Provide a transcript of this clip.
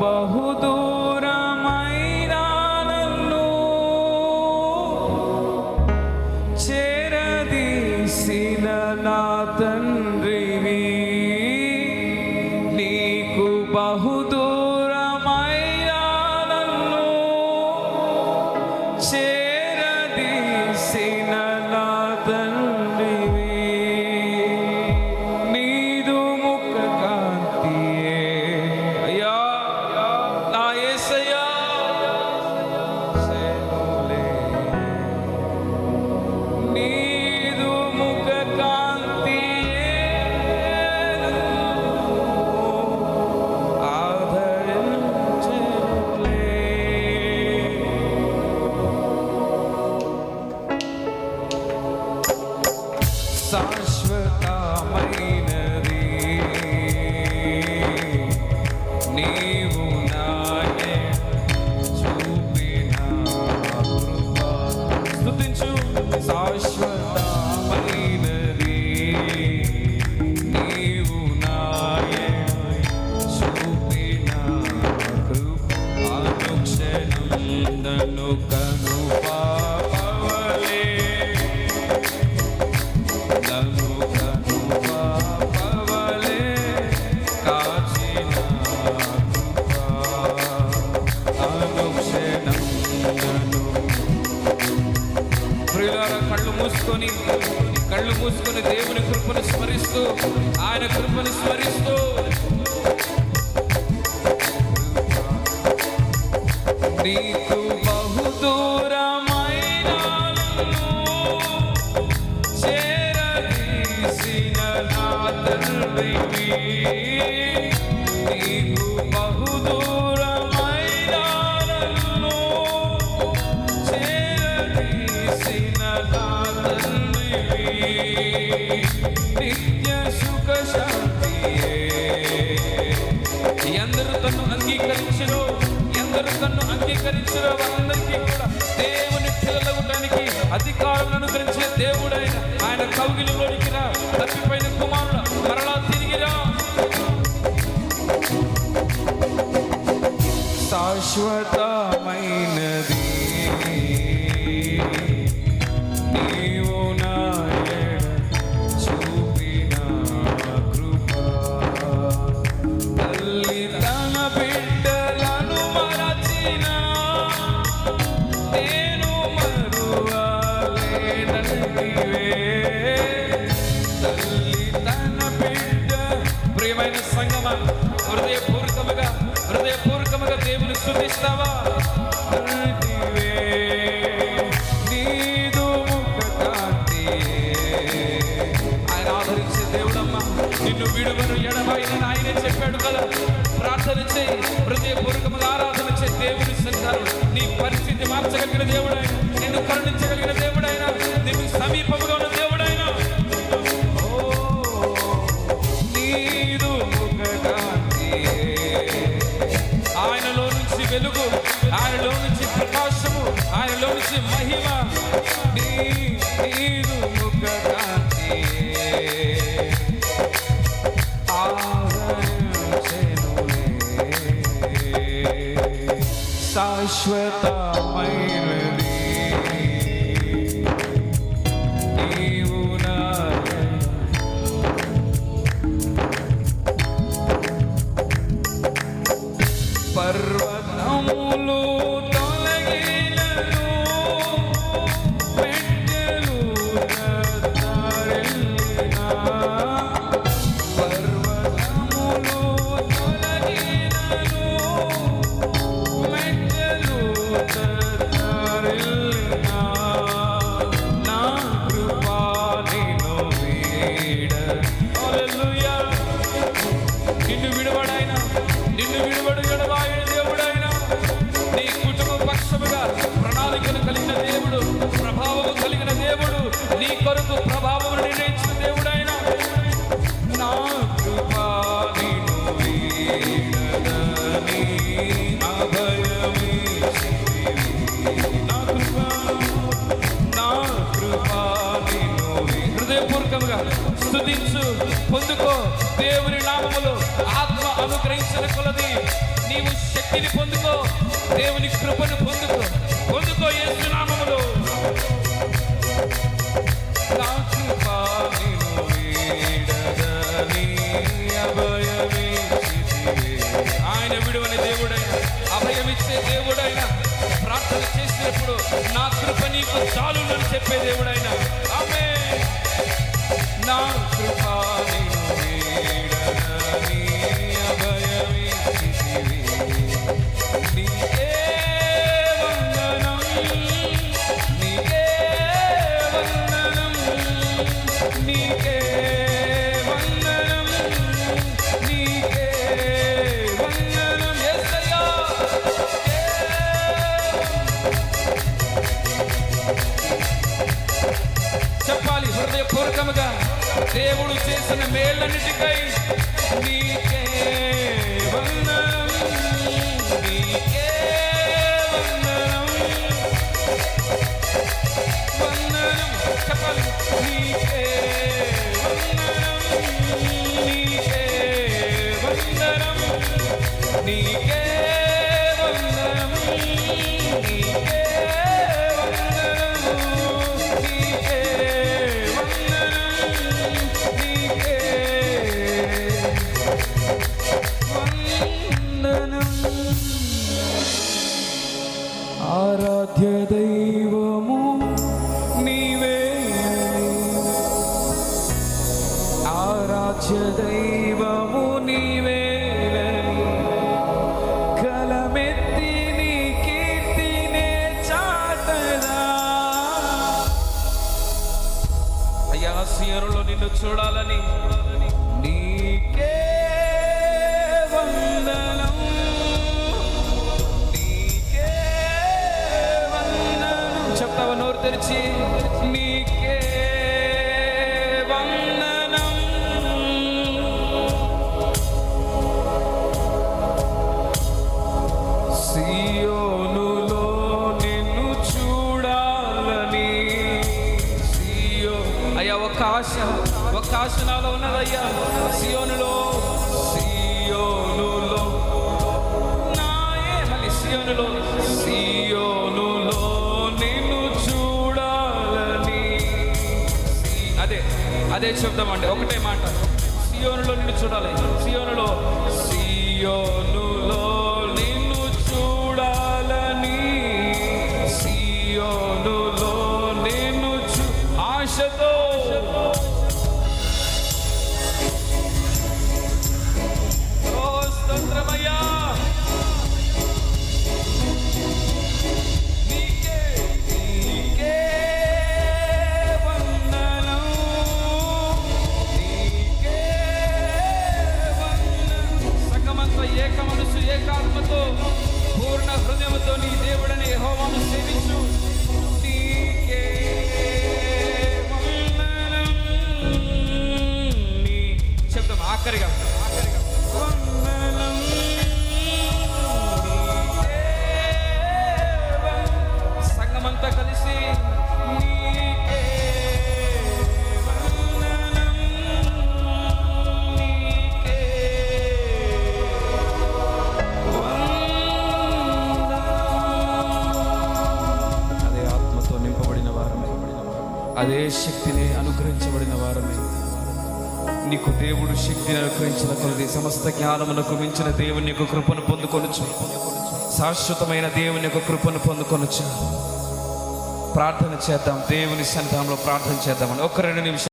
బహుదూరమైన నన్ను చేరదీసిన నా తండ్రివి, నీకు బహుదూరమైన నన్ను చేరదీసిన నా తండ్రివి, నీదు ముఖ కాంతియే అయ్యా నా యేసయ్యా, నీదు ముఖ కాంతియే ఆదరించులే. శాశ్వతమైనది నీవు నాయే చూపిన కృప. స్తుతించు. శాశ్వతమైనది నీవు నాయే చూపిన కృప. అనుక్షణం నన్ను కనుపాపవలే, నన్ను కనుపాపవలే కాచిన కృప. అనుక్షణం నన్ను. ప్రియులారా, కళ్ళు మూసుకొని దేవుని కృపను స్మరిస్తూ, ఆయన కృపను స్మరిస్తూ, నీకు బహుదూరమైన నన్ను చేరదీసిన నా తండ్రివి, నీకు బహుదూరమైన నన్ను చేరదీసిన నా తండ్రివి, నిత్య సుఖ శాంతియే. ఎందరు తన్ను అంగీకరించను, ఎందరు తన్ను అంగీకరించిన వారందరికీ కూడా దేవుని పిల్లలవడానికి అధికారం అనుగ్రహించే దేవుడైన ఆయన కౌగిలిలోనికి రా. తప్పిపోయిన కుమారుడు మరలా తిరిగిరా. శాశ్వతమైనది నీవు నా ఎడ చూపిన కృప. తల్లి తన బిడ్డలను మరచిన నేను మరువలేననివే. తల్లి తన బిడ్డ. ప్రియమైన సంగమా, హృదయపూర్వకముగా దేవుని స్తుతిస్తావా? నీదు ముఖ కాంతియే. ఆయన ఆదరించే దేవుడమ్మా, నిన్ను విడువను ఎడబాయనని ఆయనే చెప్పాడు కదా. ప్రార్థన చేయి, హృదయపూర్వకముగా ఆరాధన చేయి. దేవుని సంతానం నీ పరిస్థితి మార్చగలిగిన దేవుడైన, నిన్ను కరుణించగలిగిన దేవుడైన, నీకు సమీపముగా ఉన్న దేవుడైన. నీదు ముఖ కాంతియే. ఆయనలో నుంచి వెలుగు, ఆయనలో నుంచి ప్రకాశము, ఆయనలో నుంచి మహిమ. నీదు ముఖ కాంతియే ఆదరించెనులే. శాశ్వతమైనది నీవు నాయే. పర్వతములు తొలగినను, మెట్టెలు తత్తరిల్లినా. పర్వతములు తొలగినను, మెట్టెలు తత్తరిల్లినా. నా కృప నిన్ను వీడదు. హల్లెలూయా. నిన్ను విడవడాయన, నిన్ను విడవడు ఎడబాయన దేవుడైన, నీ కుటుంబ పక్షముగా ప్రణాళికలు కలిగిన దేవుడు, ప్రభావము కలిగిన దేవుడు, నీ కొరకు ప్రభావము నిర్ణయించిన దేవుడైన. నా కృప నిన్ను వీడదని అభయమిచ్చితివి. నా కృప నిన్ను. హృదయపూర్వకముగా స్తుతించు, పొందుకో. దేవుని నామములో ఆత్మ అనుగ్రహించిన కొలది నీవు శక్తిని పొందుకో, దేవుని కృపను పొందుకో యేసు నామములో. నా కృప నిన్ను వీడదని అభయమిచ్చితివే. ఆయన విడువని దేవుడైన, అభయమిచ్చే దేవుడైన, ప్రార్థన చేసినప్పుడు నా కృప నీకు చాలునని చెప్పే దేవుడైన. ఆమేన్. నా కృప నిన్ను వీడదని అభయమిచ్చితివే. నీకే వందనం, నీకే వందనం, నీకే వందనం, నీకే వందనం యేసయ్యా. చెప్పాలి హృదయపూర్వకముగా, దేవుడు చేసిన మేళ్ళన్నిటికై నీకే వందనం, నీకే వందనం, వందనం. చెప్పాలి. నీకే వందనం, నీకే వందనం, నీకే వందనం, నీకే ఆరాధ్య దైవము నీవే, ఆరాధ్య దైవము నీవే, కలమెత్తి నీ కీర్తినే చాటదా. అయ్యా సియోనులో నిన్ను చూడాలని నీకే వందనం, చెప్తావా నోరు తెరిచి? నీకే వందనం. సియోనులో నిన్ను చూడాలని. అయ్యా ఒక ఆశ నాలో ఉన్నదయ్యా. సియోనులో నాయే మళ్ళీ సియోనులో అదే చెప్తామండి, ఒకటే మాట. సియోనులో నిన్ను చూడాలి, సియోనులో నిన్ను చూడాలని, సియోనులో నిన్ను ఆశతో. ఓ స్తోత్రమయ్యా. ఏక మనసు ఏకాత్మతో పూర్ణ హృదయముతో నీ దేవుడని యెహోవాను సేవించు. నీకే వందనం. నీ శబ్దం ఆఖరిగా వందనం. సంగమంతా కలిసి నీకే వందనం, నీకే అదే శక్తిని అనుగ్రహించబడిన వారమే. నీకు దేవుడు శక్తిని అనుగ్రహించిన కొలది సమస్త జ్ఞానమునకు మించిన దేవుని యొక్క కృపను పొందుకొనొచ్చు, శాశ్వతమైన దేవుని యొక్క కృపను పొందుకొనొచ్చు. ప్రార్థన చేద్దాం, దేవుని సన్నిధానంలో ప్రార్థన చేద్దామని. 1-2 నిమిషాలు